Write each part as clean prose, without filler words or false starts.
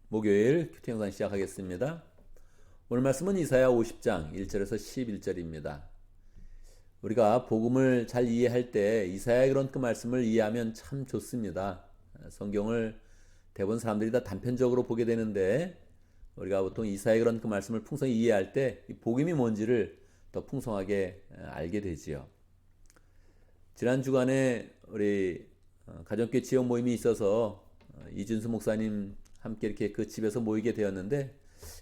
목요일 큐티 영상 시작하겠습니다. 오늘 말씀은 이사야 50장 1절에서 11절입니다. 우리가 복음을 잘 이해할 때 이사야의 그런 그 말씀을 이해하면 참 좋습니다. 성경을 대부분 사람들이 다 단편적으로 보게 되는데 우리가 보통 이사야의 그런 그 말씀을 풍성히 이해할 때 이 복음이 뭔지를 더 풍성하게 알게 되지요. 지난 주간에 우리 가정교회 지역 모임이 있어서 이준수 목사님 함께 이렇게 그 집에서 모이게 되었는데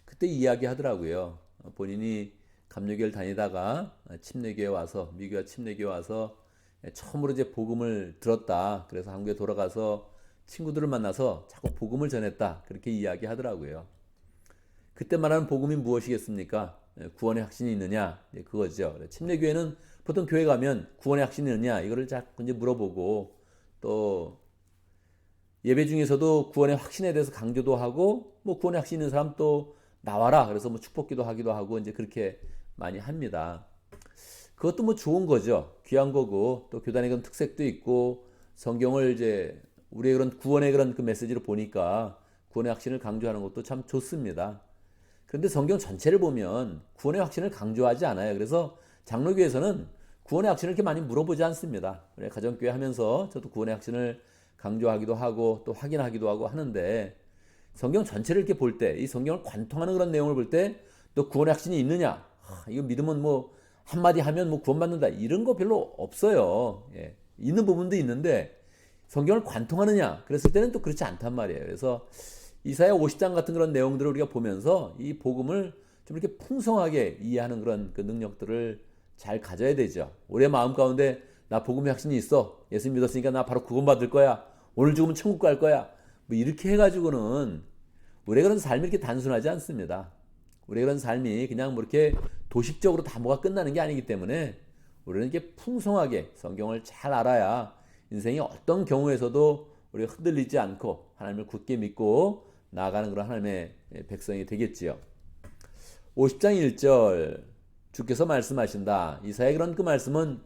그때 이야기하더라고요. 본인이 감리교회를 다니다가 침례교회 와서 미교와 침례교회 와서 처음으로 이제 복음을 들었다. 그래서 한국에 돌아가서 친구들을 만나서 자꾸 복음을 전했다. 그렇게 이야기하더라고요. 그때 말하는 복음이 무엇이겠습니까? 구원의 확신이 있느냐? 그거죠. 침례교회는 보통 교회 가면 구원의 확신이 있느냐? 이거를 자꾸 이제 물어보고 또 예배 중에서도 구원의 확신에 대해서 강조도 하고 뭐 구원의 확신 있는 사람 또 나와라. 그래서 뭐 축복기도 하기도 하고 이제 그렇게 많이 합니다. 그것도 뭐 좋은 거죠. 귀한 거고 또 교단의 그런 특색도 있고 성경을 이제 우리의 그런 구원의 그런 그 메시지를 보니까 구원의 확신을 강조하는 것도 참 좋습니다. 그런데 성경 전체를 보면 구원의 확신을 강조하지 않아요. 그래서 장로교에서는 구원의 확신을 이렇게 많이 물어보지 않습니다. 가정교회 하면서 저도 구원의 확신을 강조하기도 하고 또 확인하기도 하고 하는데 성경 전체를 이렇게 볼 때 이 성경을 관통하는 그런 내용을 볼 때 너 구원의 확신이 있느냐? 이거 믿으면 뭐 한마디 하면 뭐 구원받는다 이런 거 별로 없어요. 예. 있는 부분도 있는데 성경을 관통하느냐? 그랬을 때는 또 그렇지 않단 말이에요. 그래서 이사야 50장 같은 그런 내용들을 우리가 보면서 이 복음을 좀 이렇게 풍성하게 이해하는 그런 그 능력들을 잘 가져야 되죠. 우리의 마음 가운데 나 복음의 확신이 있어. 예수 믿었으니까 나 바로 구원받을 거야. 오늘 죽으면 천국 갈 거야. 뭐 이렇게 해가지고는 우리의 그런 삶이 이렇게 단순하지 않습니다. 우리의 그런 삶이 그냥 뭐 이렇게 도식적으로 다 뭐가 끝나는 게 아니기 때문에 우리는 이렇게 풍성하게 성경을 잘 알아야 인생이 어떤 경우에서도 우리가 흔들리지 않고 하나님을 굳게 믿고 나아가는 그런 하나님의 백성이 되겠지요. 50장 1절 주께서 말씀하신다. 이사야의 그런 그 말씀은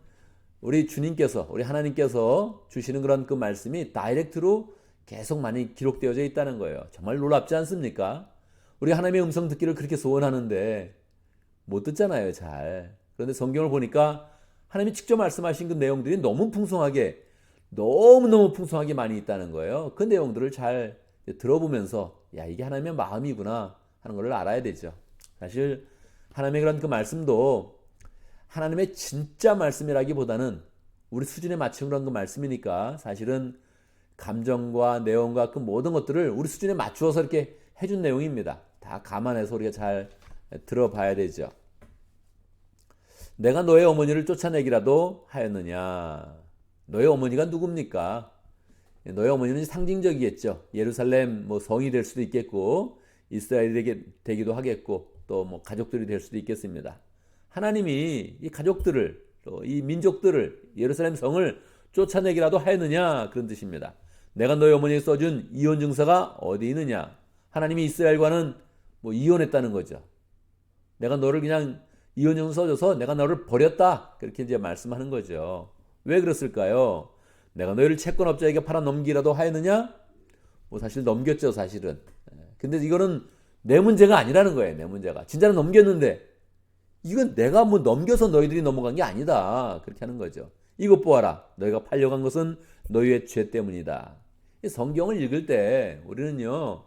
우리 주님께서 우리 하나님께서 주시는 그런 그 말씀이 다이렉트로 계속 많이 기록되어져 있다는 거예요. 정말 놀랍지 않습니까? 우리 하나님의 음성 듣기를 그렇게 소원하는데 못 듣잖아요, 잘. 그런데 성경을 보니까 하나님이 직접 말씀하신 그 내용들이 너무 풍성하게 너무너무 풍성하게 많이 있다는 거예요. 그 내용들을 잘 들어보면서 야, 이게 하나님의 마음이구나 하는 걸 알아야 되죠. 사실 하나님의 그런 그 말씀도 하나님의 진짜 말씀이라기보다는 우리 수준에 맞춘 그런 그 말씀이니까 사실은 감정과 내용과 그 모든 것들을 우리 수준에 맞추어서 이렇게 해준 내용입니다. 다 감안해서 우리가 잘 들어봐야 되죠. 내가 너의 어머니를 쫓아내기라도 하였느냐? 너의 어머니가 누굽니까? 너의 어머니는 상징적이겠죠. 예루살렘 뭐 성이 될 수도 있겠고 이스라엘이 되기도 하겠고 또 뭐 가족들이 될 수도 있겠습니다. 하나님이 이 가족들을 또 이 민족들을 예루살렘 성을 쫓아내기라도 하였느냐 그런 뜻입니다. 내가 너희 어머니에게 써준 이혼 증서가 어디 있느냐? 하나님이 이스라엘과는 뭐 이혼했다는 거죠. 내가 너를 그냥 이혼 증서 써줘서 내가 너를 버렸다 그렇게 이제 말씀하는 거죠. 왜 그랬을까요? 내가 너희를 채권업자에게 팔아 넘기라도 하였느냐? 뭐 사실 넘겼죠, 사실은. 근데 이거는 내 문제가 아니라는 거예요, 내 문제가. 진짜는 넘겼는데 이건 내가 뭐 넘겨서 너희들이 넘어간 게 아니다. 그렇게 하는 거죠. 이것 보아라. 너희가 팔려간 것은 너희의 죄 때문이다. 성경을 읽을 때 우리는요,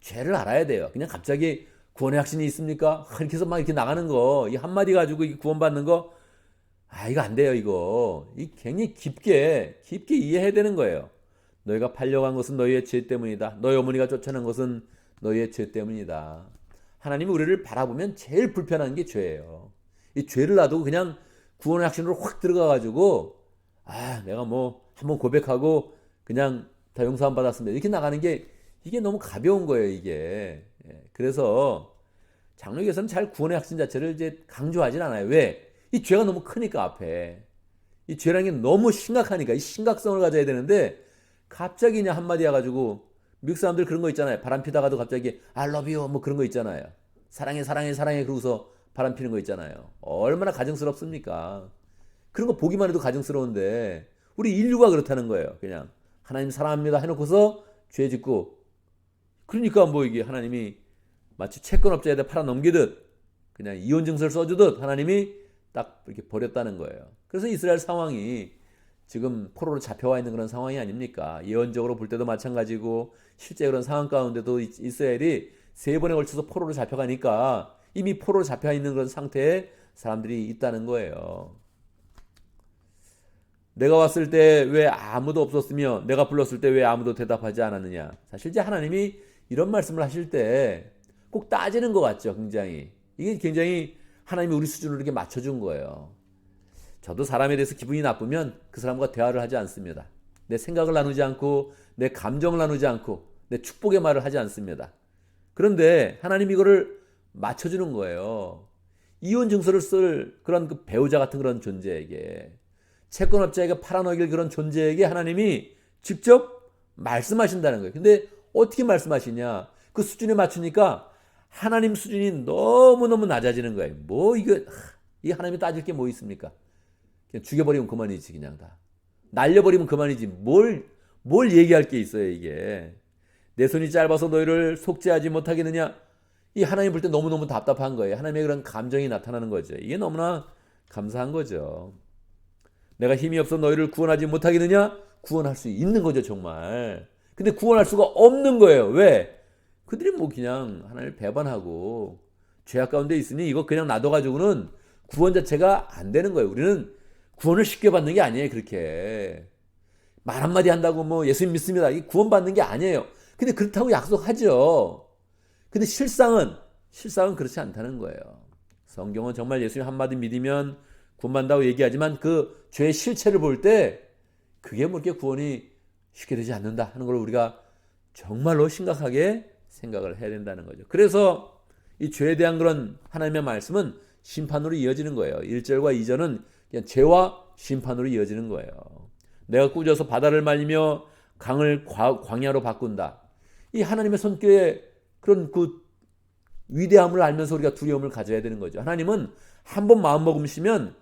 죄를 알아야 돼요. 그냥 갑자기 구원의 확신이 있습니까? 이렇게 해서 막 이렇게 나가는 거, 이 한마디 가지고 구원받는 거, 이거 안 돼요, 이거. 이 굉장히 깊게 이해해야 되는 거예요. 너희가 팔려간 것은 너희의 죄 때문이다. 너희 어머니가 쫓아낸 것은 너희의 죄 때문이다. 하나님이 우리를 바라보면 제일 불편한 게 죄예요. 이 죄를 놔두고 그냥 구원의 확신으로 확 들어가가지고, 내가 뭐 한번 고백하고 그냥 다 용서함 받았습니다. 이렇게 나가는 게 이게 너무 가벼운 거예요, 이게. 그래서 장로교에서는 잘 구원의 확신 자체를 이제 강조하진 않아요. 왜? 이 죄가 너무 크니까 앞에. 이 죄라는 게 너무 심각하니까 이 심각성을 가져야 되는데 갑자기 그냥 한마디 해가지고 미국 사람들 그런 거 있잖아요. 바람 피다가도 갑자기 I love you 뭐 그런 거 있잖아요. 사랑해 사랑해 사랑해 그러고서 바람 피는 거 있잖아요. 얼마나 가증스럽습니까? 그런 거 보기만 해도 가증스러운데 우리 인류가 그렇다는 거예요. 그냥 하나님 사랑합니다 해놓고서 죄 짓고 그러니까 뭐 이게 하나님이 마치 채권업자에다 팔아 넘기듯 그냥 이혼 증서를 써주듯 하나님이 딱 이렇게 버렸다는 거예요. 그래서 이스라엘 상황이 지금 포로로 잡혀와 있는 그런 상황이 아닙니까? 예언적으로 볼 때도 마찬가지고 실제 그런 상황 가운데도 이스라엘이 3번에 걸쳐서 포로로 잡혀가니까 이미 포로로 잡혀 있는 그런 상태에 사람들이 있다는 거예요. 내가 왔을 때 왜 아무도 없었으며 내가 불렀을 때 왜 아무도 대답하지 않았느냐. 사실 이제 하나님이 이런 말씀을 하실 때 꼭 따지는 것 같죠. 굉장히 이게 굉장히 하나님이 우리 수준으로 이렇게 맞춰준 거예요. 저도 사람에 대해서 기분이 나쁘면 그 사람과 대화를 하지 않습니다. 내 생각을 나누지 않고 내 감정을 나누지 않고 내 축복의 말을 하지 않습니다. 그런데 하나님이 이거를 맞춰주는 거예요. 이혼 증서를 쓸 그런 그 배우자 같은 그런 존재에게, 채권업자에게 팔아넘길 그런 존재에게 하나님이 직접 말씀하신다는 거예요. 근데 어떻게 말씀하시냐? 그 수준에 맞추니까 하나님 수준이 너무너무 낮아지는 거예요. 뭐 이 하나님이 따질 게 뭐 있습니까? 그냥 죽여버리면 그만이지. 그냥 다 날려버리면 그만이지. 뭘 얘기할 게 있어요. 이게 내 손이 짧아서 너희를 속죄하지 못하겠느냐. 이 하나님 볼 때 너무너무 답답한 거예요. 하나님의 그런 감정이 나타나는 거죠. 이게 너무나 감사한 거죠. 내가 힘이 없어 너희를 구원하지 못하겠느냐? 구원할 수 있는 거죠, 정말. 근데 구원할 수가 없는 거예요. 왜? 그들이 뭐 그냥 하나님을 배반하고 죄악 가운데 있으니 이거 그냥 놔둬가지고는 구원 자체가 안 되는 거예요. 우리는 구원을 쉽게 받는 게 아니에요. 그렇게 말 한마디 한다고 뭐 예수님 믿습니다, 이 구원 받는 게 아니에요. 근데 그렇다고 약속하죠. 근데 실상은 그렇지 않다는 거예요. 성경은 정말 예수님 한마디 믿으면 구원받는다고 얘기하지만 그 죄의 실체를 볼 때 그게 뭐 이렇게 구원이 쉽게 되지 않는다 하는 걸 우리가 정말로 심각하게 생각을 해야 된다는 거죠. 그래서 이 죄에 대한 그런 하나님의 말씀은 심판으로 이어지는 거예요. 1절과 2절은 그냥 죄와 심판으로 이어지는 거예요. 내가 꾸져서 바다를 말리며 강을 광야로 바꾼다. 이 하나님의 손길에 그런 그 위대함을 알면서 우리가 두려움을 가져야 되는 거죠. 하나님은 한번 마음먹으시면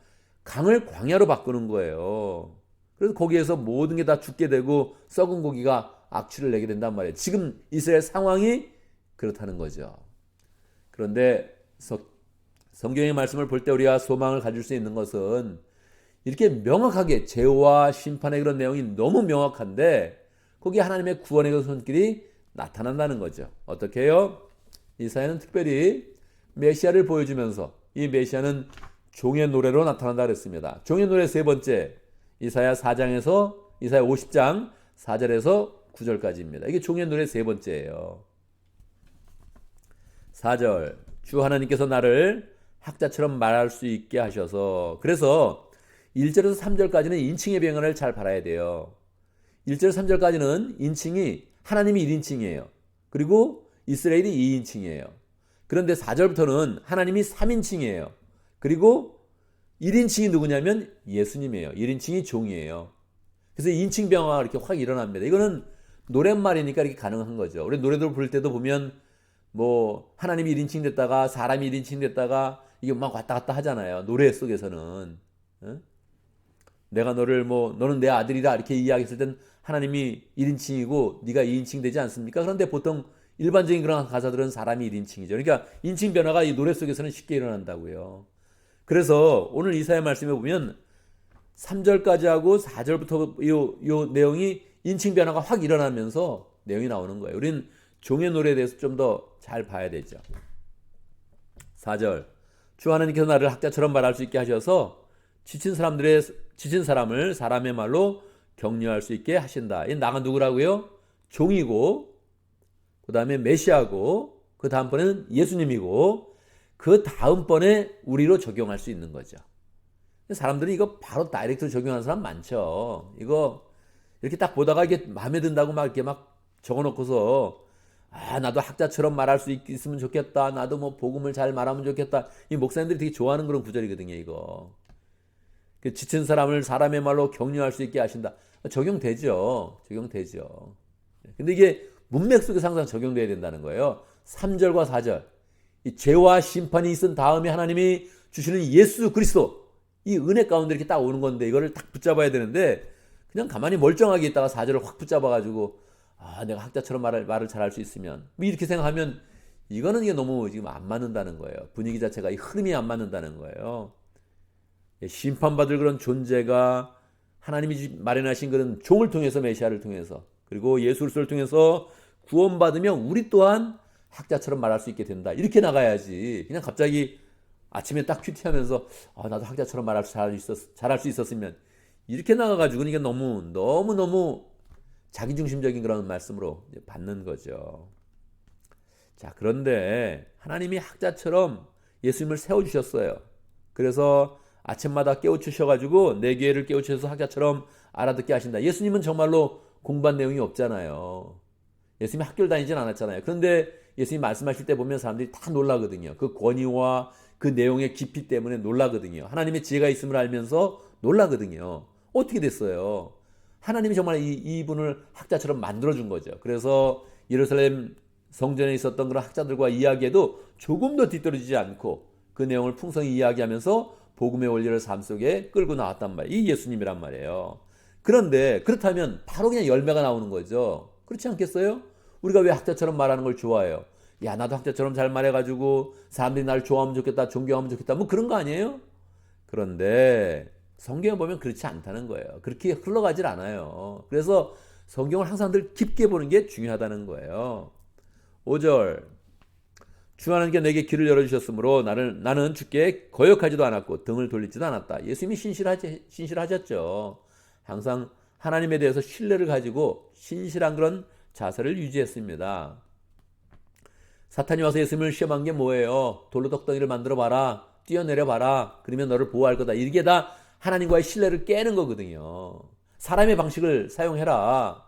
강을 광야로 바꾸는 거예요. 그래서 거기에서 모든 게 다 죽게 되고 썩은 고기가 악취를 내게 된단 말이에요. 지금 이스라엘 상황이 그렇다는 거죠. 그런데 성경의 말씀을 볼 때 우리가 소망을 가질 수 있는 것은 이렇게 명확하게 죄와 심판의 그런 내용이 너무 명확한데 거기에 하나님의 구원의 그 손길이 나타난다는 거죠. 어떻게 해요? 이사야는 특별히 메시아를 보여주면서 이 메시아는 종의 노래로 나타난다 그랬습니다. 종의 노래 세 번째, 이사야 4장에서 이사야 50장 4절에서 9절까지입니다. 이게 종의 노래 세 번째예요. 4절, 주 하나님께서 나를 학자처럼 말할 수 있게 하셔서, 그래서 1절에서 3절까지는 인칭의 변화를 잘 봐야 돼요. 1절 3절까지는 인칭이 하나님이 1인칭이에요. 그리고 이스라엘이 2인칭이에요. 그런데 4절부터는 하나님이 3인칭이에요. 그리고 1인칭이 누구냐면 예수님이에요. 1인칭이 종이에요. 그래서 인칭 변화가 이렇게 확 일어납니다. 이거는 노랫말이니까 이렇게 가능한 거죠. 우리 노래들 부를 때도 보면 뭐 하나님이 1인칭 됐다가 사람이 1인칭 됐다가 이게 막 왔다 갔다 하잖아요. 노래 속에서는. 내가 너를 뭐 너는 내 아들이다 이렇게 이야기했을 땐 하나님이 1인칭이고 네가 2인칭 되지 않습니까? 그런데 보통 일반적인 그런 가사들은 사람이 1인칭이죠. 그러니까 인칭 변화가 이 노래 속에서는 쉽게 일어난다고요. 그래서 오늘 이사야 말씀에 보면 3절까지 하고 4절부터 요 내용이 인칭 변화가 확 일어나면서 내용이 나오는 거예요. 우리는 종의 노래에 대해서 좀 더 잘 봐야 되죠. 4절, 주 하나님께서 나를 학자처럼 말할 수 있게 하셔서 지친 사람을 사람의 말로 격려할 수 있게 하신다. 이 나가 누구라고요? 종이고, 그 다음에 메시아고, 그 다음번에는 예수님이고, 그 다음번에 우리로 적용할 수 있는 거죠. 사람들이 이거 바로 다이렉트로 적용하는 사람 많죠. 이거 이렇게 딱 보다가 이게 마음에 든다고 막 이렇게 막 적어놓고서 나도 학자처럼 말할 수 있으면 좋겠다. 나도 뭐 복음을 잘 말하면 좋겠다. 이 목사님들이 되게 좋아하는 그런 구절이거든요. 이거 지친 사람을 사람의 말로 격려할 수 있게 하신다. 적용되죠. 근데 이게 문맥 속에서 항상 적용돼야 된다는 거예요. 3절과 4절, 이 죄와 심판이 있은 다음에 하나님이 주시는 예수 그리스도, 이 은혜 가운데 이렇게 딱 오는 건데 이거를 딱 붙잡아야 되는데 그냥 가만히 멀쩡하게 있다가 4절을 확 붙잡아가지고 내가 학자처럼 말을 잘할 수 있으면 뭐 이렇게 생각하면 이게 너무 지금 안 맞는다는 거예요. 분위기 자체가 이 흐름이 안 맞는다는 거예요. 심판받을 그런 존재가 하나님이 마련하신 그런 종을 통해서 메시아를 통해서 그리고 예수 그리스도를 통해서 구원받으면 우리 또한 학자처럼 말할 수 있게 된다. 이렇게 나가야지. 그냥 갑자기 아침에 딱 큐티하면서 나도 학자처럼 잘할 수 있었으면 이렇게 나가가지고 이게 너무 자기중심적인 그런 말씀으로 받는 거죠. 자, 그런데 하나님이 학자처럼 예수님을 세워주셨어요. 그래서 아침마다 깨우치셔가지고 내 귀를 깨우쳐서 학자처럼 알아듣게 하신다. 예수님은 정말로 공부한 내용이 없잖아요. 예수님이 학교를 다니진 않았잖아요. 그런데 예수님 말씀하실 때 보면 사람들이 다 놀라거든요. 그 권위와 그 내용의 깊이 때문에 놀라거든요. 하나님의 지혜가 있음을 알면서 놀라거든요. 어떻게 됐어요? 하나님이 정말 이분을 학자처럼 만들어준 거죠. 그래서 예루살렘 성전에 있었던 그런 학자들과 이야기에도 조금 더 뒤떨어지지 않고 그 내용을 풍성히 이야기하면서 복음의 원리를 삶 속에 끌고 나왔단 말이에요. 이 예수님이란 말이에요. 그런데 그렇다면 바로 그냥 열매가 나오는 거죠. 그렇지 않겠어요? 우리가 왜 학자처럼 말하는 걸 좋아해요? 야, 나도 학자처럼 잘 말해가지고 사람들이 나를 좋아하면 좋겠다, 존경하면 좋겠다, 뭐 그런 거 아니에요? 그런데 성경에 보면 그렇지 않다는 거예요. 그렇게 흘러가질 않아요. 그래서 성경을 항상 늘 깊게 보는 게 중요하다는 거예요. 5절 주 하나님께 내게 길을 열어주셨으므로 나는 주께 거역하지도 않았고 등을 돌리지도 않았다. 예수님이 신실하셨죠. 항상 하나님에 대해서 신뢰를 가지고 신실한 그런 자세를 유지했습니다. 사탄이 와서 예수님을 시험한 게 뭐예요? 돌로 떡덩이를 만들어 봐라, 뛰어내려 봐라, 그러면 너를 보호할 거다. 이게 다 하나님과의 신뢰를 깨는 거거든요. 사람의 방식을 사용해라.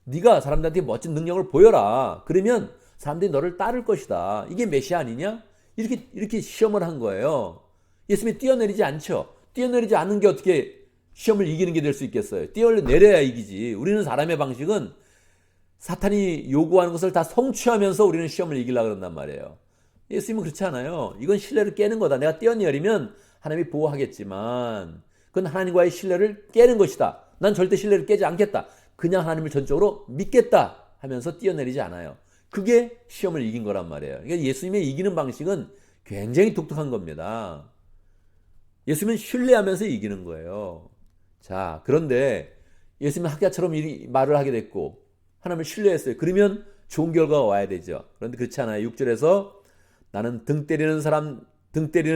네가 사람들한테 멋진 능력을 보여라. 그러면 사람들이 너를 따를 것이다. 이게 메시아 아니냐? 이렇게 시험을 한 거예요. 예수님이 뛰어내리지 않죠. 뛰어내리지 않는 게 어떻게 시험을 이기는 게 될 수 있겠어요? 뛰어내려야 이기지. 우리는 사람의 방식은 사탄이 요구하는 것을 다 성취하면서 우리는 시험을 이기려고 그런단 말이에요. 예수님은 그렇지 않아요. 이건 신뢰를 깨는 거다. 내가 뛰어내리면 하나님이 보호하겠지만 그건 하나님과의 신뢰를 깨는 것이다. 난 절대 신뢰를 깨지 않겠다. 그냥 하나님을 전적으로 믿겠다 하면서 뛰어내리지 않아요. 그게 시험을 이긴 거란 말이에요. 그러니까 예수님의 이기는 방식은 굉장히 독특한 겁니다. 예수님은 신뢰하면서 이기는 거예요. 자, 그런데 예수님은 학자처럼 말을 하게 됐고 하나님을 신뢰했어요. 그러면 좋은 결과가 와야 되죠. 그런데 그렇지 않아요. 6절에서 나는 등 때리는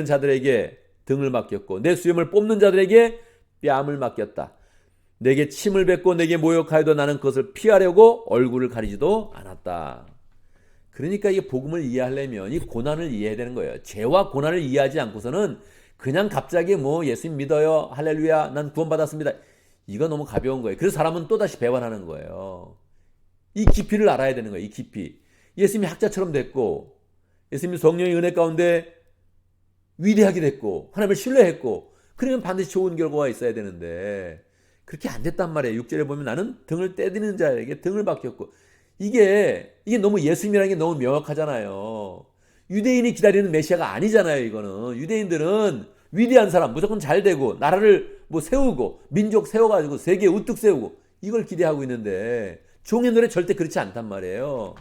자들에게 등을 맡겼고 내 수염을 뽑는 자들에게 뺨을 맡겼다. 내게 침을 뱉고 내게 모욕하여도 나는 그것을 피하려고 얼굴을 가리지도 않았다. 그러니까 이 복음을 이해하려면 이 고난을 이해해야 되는 거예요. 죄와 고난을 이해하지 않고서는 그냥 갑자기 예수님 믿어요, 할렐루야, 난 구원받았습니다, 이거 너무 가벼운 거예요. 그래서 사람은 또다시 배반하는 거예요. 이 깊이를 알아야 되는 거예요. 이 깊이. 예수님이 학자처럼 됐고 예수님이 성령의 은혜 가운데 위대하게 됐고 하나님을 신뢰했고 그러면 반드시 좋은 결과가 있어야 되는데 그렇게 안 됐단 말이에요. 6절에 보면 나는 등을 떼드는 자에게 등을 맡겼고 이게 너무 예수님이라는 게 너무 명확하잖아요. 유대인이 기다리는 메시아가 아니잖아요. 이거는 유대인들은 위대한 사람, 무조건 잘 되고 나라를 세우고 민족 세워가지고 세계 우뚝 세우고 이걸 기대하고 있는데 종의 노래 절대 그렇지 않단 말이에요.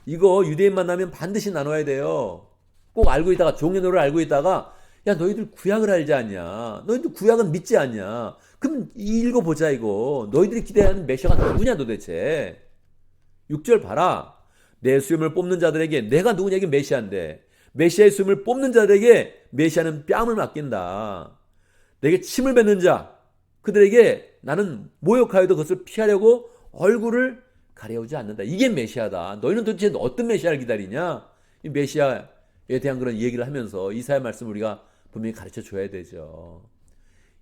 이거 유대인 만나면 반드시 나눠야 돼요. 꼭 알고 있다가 종의 노래를 알고 있다가 야 너희들 구약을 알지 않냐, 너희들 구약은 믿지 않냐, 그럼 읽어보자. 이거 너희들이 기대하는 메시아가 누구냐 도대체. 6절 봐라. 내 수염을 뽑는 자들에게 내가 누구냐게 메시아인데 메시아의 수염을 뽑는 자들에게 메시아는 뺨을 맡긴다. 내게 침을 뱉는 자 그들에게 나는 모욕하여도 그것을 피하려고 얼굴을 가려우지 않는다. 이게 메시아다. 너희는 도대체 어떤 메시아를 기다리냐. 이 메시아에 대한 그런 얘기를 하면서 이사야 말씀을 우리가 분명히 가르쳐 줘야 되죠.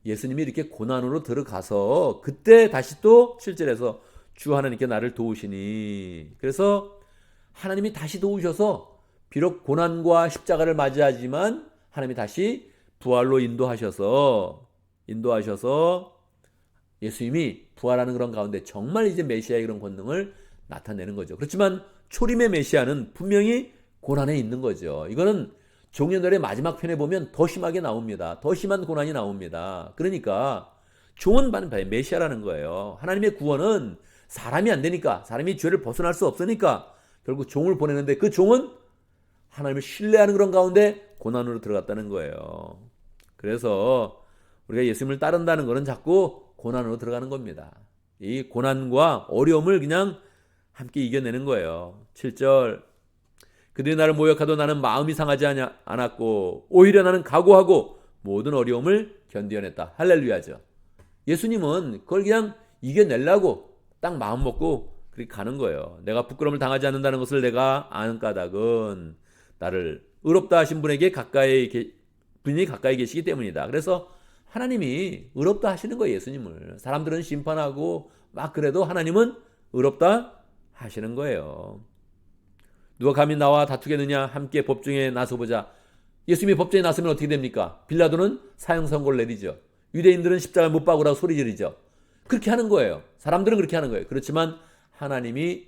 예수님이 이렇게 고난으로 들어가서 그때 다시 또 7절에서 주 하나님께 나를 도우시니, 그래서 하나님이 다시 도우셔서 비록 고난과 십자가를 맞이하지만 하나님이 다시 부활로 인도하셔서 예수님이 부활하는 그런 가운데 정말 이제 메시아의 그런 권능을 나타내는 거죠. 그렇지만 초림의 메시아는 분명히 고난에 있는 거죠. 이거는 종려날의 마지막 편에 보면 더 심하게 나옵니다. 더 심한 고난이 나옵니다. 그러니까 종은 메시아라는 거예요. 하나님의 구원은 사람이 안 되니까, 사람이 죄를 벗어날 수 없으니까 결국 종을 보내는데 그 종은 하나님을 신뢰하는 그런 가운데 고난으로 들어갔다는 거예요. 그래서 우리가 예수님을 따른다는 것은 자꾸 고난으로 들어가는 겁니다. 이 고난과 어려움을 그냥 함께 이겨내는 거예요. 7절, 그들이 나를 모욕하도 나는 마음이 상하지 않았고 오히려 나는 각오하고 모든 어려움을 견뎌냈다. 할렐루야죠. 예수님은 그걸 그냥 이겨내려고 딱 마음 먹고 그렇게 가는 거예요. 내가 부끄러움을 당하지 않는다는 것을 내가 아는 까닭은 나를 의롭다 하신 분이 가까이 계시기 때문이다. 그래서 하나님이 의롭다 하시는 거예요. 예수님을. 사람들은 심판하고 막 그래도 하나님은 의롭다 하시는 거예요. 누가 감히 나와 다투겠느냐? 함께 법정에 나서보자. 예수님이 법정에 나서면 어떻게 됩니까? 빌라도는 사형 선고를 내리죠. 유대인들은 십자가에 못 박으라고 소리 지르죠. 그렇게 하는 거예요. 사람들은 그렇게 하는 거예요. 그렇지만 하나님이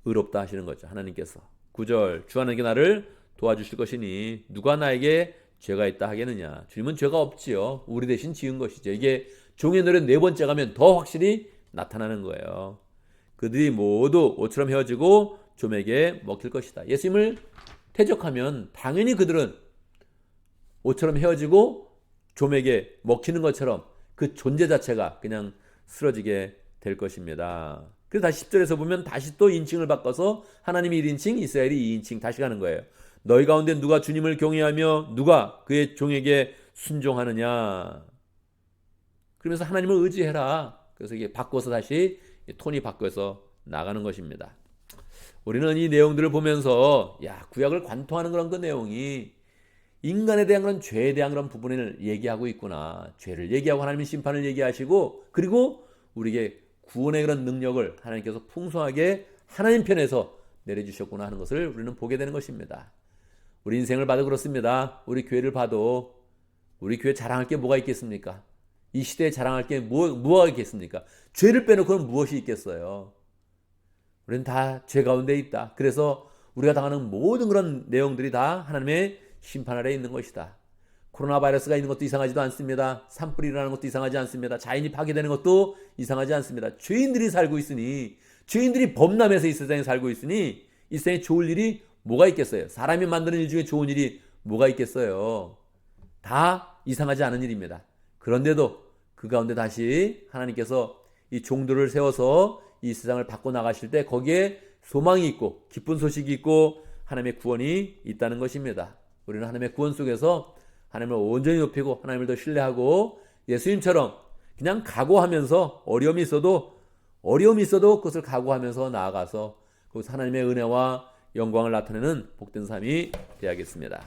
의롭다 하시는 거죠. 하나님께서. 9절, 주 하나님께 나를 도와주실 것이니 누가 나에게 죄가 있다 하겠느냐. 주님은 죄가 없지요. 우리 대신 지은 것이죠. 이게 종의 노래 네 번째 가면 더 확실히 나타나는 거예요. 그들이 모두 옷처럼 헤어지고 좀에게 먹힐 것이다. 예수님을 대적하면 당연히 그들은 옷처럼 헤어지고 좀에게 먹히는 것처럼 그 존재 자체가 그냥 쓰러지게 될 것입니다. 그래서 다시 10절에서 보면 다시 또 인칭을 바꿔서 하나님이 1인칭, 이스라엘이 2인칭 다시 가는 거예요. 너희 가운데 누가 주님을 경외하며 누가 그의 종에게 순종하느냐. 그러면서 하나님을 의지해라. 그래서 이게 바꿔서 다시 톤이 바꿔서 나가는 것입니다. 우리는 이 내용들을 보면서 구약을 관통하는 그런 그 내용이 인간에 대한 그런 죄에 대한 그런 부분을 얘기하고 있구나. 죄를 얘기하고 하나님의 심판을 얘기하시고 그리고 우리에게 구원의 그런 능력을 하나님께서 풍성하게 하나님 편에서 내려주셨구나 하는 것을 우리는 보게 되는 것입니다. 우리 인생을 봐도 그렇습니다. 우리 교회를 봐도 우리 교회 자랑할 게 뭐가 있겠습니까? 이 시대에 자랑할 게 뭐가 있겠습니까? 죄를 빼놓고는 무엇이 있겠어요? 우리는 다 죄 가운데 있다. 그래서 우리가 당하는 모든 그런 내용들이 다 하나님의 심판 아래에 있는 것이다. 코로나 바이러스가 있는 것도 이상하지도 않습니다. 산불이 일어나는 것도 이상하지 않습니다. 자연이 파괴되는 것도 이상하지 않습니다. 죄인들이 살고 있으니, 죄인들이 범람해서 이 세상에 살고 있으니 이 세상에 좋을 일이 뭐가 있겠어요? 사람이 만드는 일 중에 좋은 일이 뭐가 있겠어요? 다 이상하지 않은 일입니다. 그런데도 그 가운데 다시 하나님께서 이 종들을 세워서 이 세상을 바꿔 나가실 때 거기에 소망이 있고 기쁜 소식이 있고 하나님의 구원이 있다는 것입니다. 우리는 하나님의 구원 속에서 하나님을 온전히 높이고 하나님을 더 신뢰하고 예수님처럼 그냥 각오하면서 어려움이 있어도 그것을 각오하면서 나아가서 그것을 하나님의 은혜와 영광을 나타내는 복된 삶이 되어야겠습니다.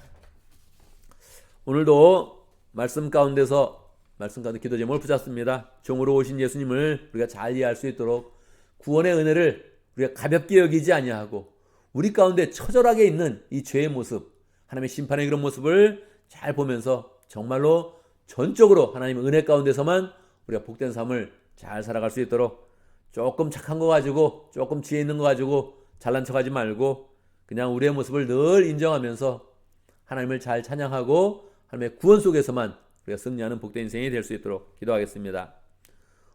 오늘도 말씀 가운데 기도 제목을 붙였습니다. 종으로 오신 예수님을 우리가 잘 이해할 수 있도록 구원의 은혜를 우리가 가볍게 여기지 아니하고 우리 가운데 처절하게 있는 이 죄의 모습, 하나님의 심판의 그런 모습을 잘 보면서 정말로 전적으로 하나님의 은혜 가운데서만 우리가 복된 삶을 잘 살아갈 수 있도록 조금 착한 거 가지고 조금 지혜 있는 거 가지고 잘난 척하지 말고 그냥 우리의 모습을 늘 인정하면서 하나님을 잘 찬양하고 하나님의 구원 속에서만 우리가 승리하는 복된 인생이 될 수 있도록 기도하겠습니다.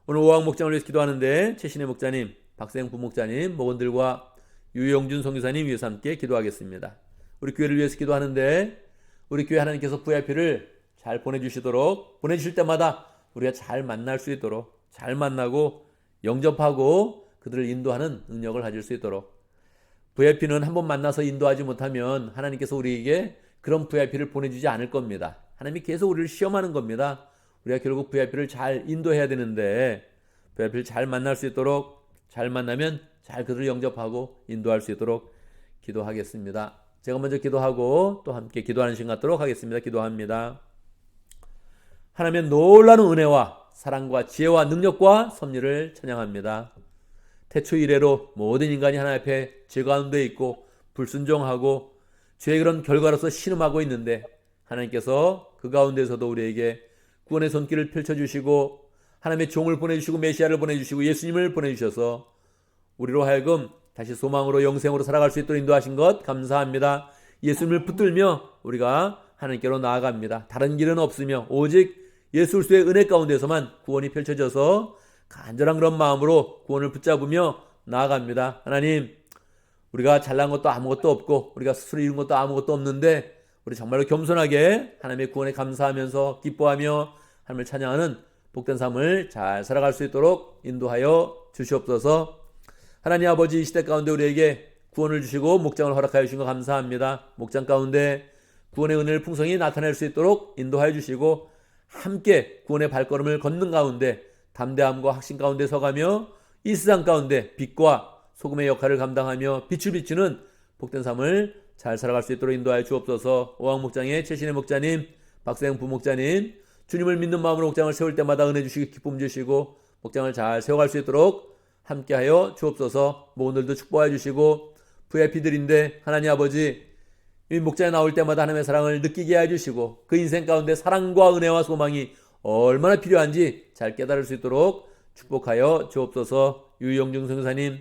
오늘 오학 목장을 위해서 기도하는데 최신의 목자님, 박세영 부목자님, 목원들과 유영준 선교사님 위해서 함께 기도하겠습니다. 우리 교회를 위해서 기도하는데 우리 교회 하나님께서 VIP를 잘 보내주실 때마다 우리가 잘 만날 수 있도록 잘 만나고 영접하고 그들을 인도하는 능력을 가질 수 있도록 VIP는 한번 만나서 인도하지 못하면 하나님께서 우리에게 그런 VIP를 보내주지 않을 겁니다. 하나님이 계속 우리를 시험하는 겁니다. 우리가 결국 VIP를 잘 인도해야 되는데 VIP를 잘 만날 수 있도록 잘 만나면 잘 그들을 영접하고 인도할 수 있도록 기도하겠습니다. 제가 먼저 기도하고 또 함께 기도하는 시간 갖도록 하겠습니다. 기도합니다. 하나님의 놀라운 은혜와 사랑과 지혜와 능력과 섭리를 찬양합니다. 태초 이래로 모든 인간이 하나님 앞에 죄 가운데 있고 불순종하고 죄의 그런 결과로서 신음하고 있는데 하나님께서 그 가운데서도 우리에게 구원의 손길을 펼쳐주시고 하나님의 종을 보내주시고 메시아를 보내주시고 예수님을 보내주셔서 우리로 하여금 다시 소망으로 영생으로 살아갈 수 있도록 인도하신 것 감사합니다. 예수님을 붙들며 우리가 하나님께로 나아갑니다. 다른 길은 없으며 오직 예수 그리스도의 은혜 가운데서만 구원이 펼쳐져서 간절한 그런 마음으로 구원을 붙잡으며 나아갑니다. 하나님, 우리가 잘난 것도 아무것도 없고 우리가 스스로 이룬 것도 아무것도 없는데 우리 정말로 겸손하게 하나님의 구원에 감사하면서 기뻐하며 하나님을 찬양하는 복된 삶을 잘 살아갈 수 있도록 인도하여 주시옵소서. 하나님 아버지, 이 시대 가운데 우리에게 구원을 주시고 목장을 허락하여 주신 것 감사합니다. 목장 가운데 구원의 은혜를 풍성히 나타낼 수 있도록 인도하여 주시고 함께 구원의 발걸음을 걷는 가운데 담대함과 확신 가운데 서가며 이 세상 가운데 빛과 소금의 역할을 감당하며 빛을 비추는 복된 삶을 잘 살아갈 수 있도록 인도하여 주옵소서. 오왕목장의 최신의 목자님, 박세영 부목자님, 주님을 믿는 마음으로 목장을 세울 때마다 은혜 주시고 기쁨 주시고 목장을 잘 세워갈 수 있도록 함께하여 주옵소서. 오늘도 축복하여 주시고 VIP들인데 하나님 아버지, 이 목장에 나올 때마다 하나님의 사랑을 느끼게 해주시고 그 인생 가운데 사랑과 은혜와 소망이 얼마나 필요한지 잘 깨달을 수 있도록 축복하여 주옵소서. 유영중 선교사님,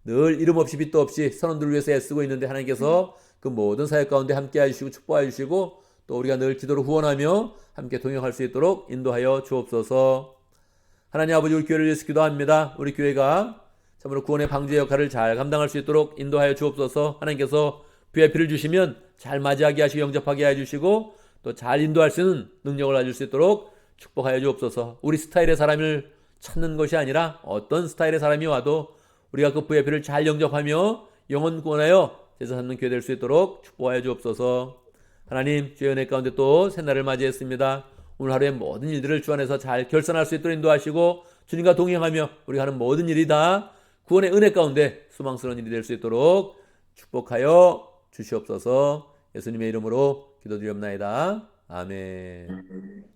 늘 이름 없이 빛도 없이 선원들을 위해서 애쓰고 있는데 하나님께서 그 모든 사역 가운데 함께 해주시고 축복해 주시고 또 우리가 늘 기도로 후원하며 함께 동역할 수 있도록 인도하여 주옵소서. 하나님 아버지, 우리 교회를 위해서 기도합니다. 우리 교회가 참으로 구원의 방주의 역할을 잘 감당할 수 있도록 인도하여 주옵소서. 하나님께서 VIP를 주시면 잘 맞이하게 하시고 영접하게 해주시고 또 잘 인도할 수 있는 능력을 가질 수 있도록 축복하여 주옵소서. 우리 스타일의 사람을 찾는 것이 아니라 어떤 스타일의 사람이 와도 우리가 그 VIP를 잘 영접하며 영혼 구원하여 제자 삼는 교회 될 수 있도록 축복하여 주옵소서. 하나님, 주의 은혜 가운데 또 새날을 맞이했습니다. 오늘 하루의 모든 일들을 주 안에서 잘 결산할 수 있도록 인도하시고 주님과 동행하며 우리가 하는 모든 일이 다 구원의 은혜 가운데 소망스러운 일이 될 수 있도록 축복하여 주시옵소서. 예수님의 이름으로 기도드리옵나이다. 아멘.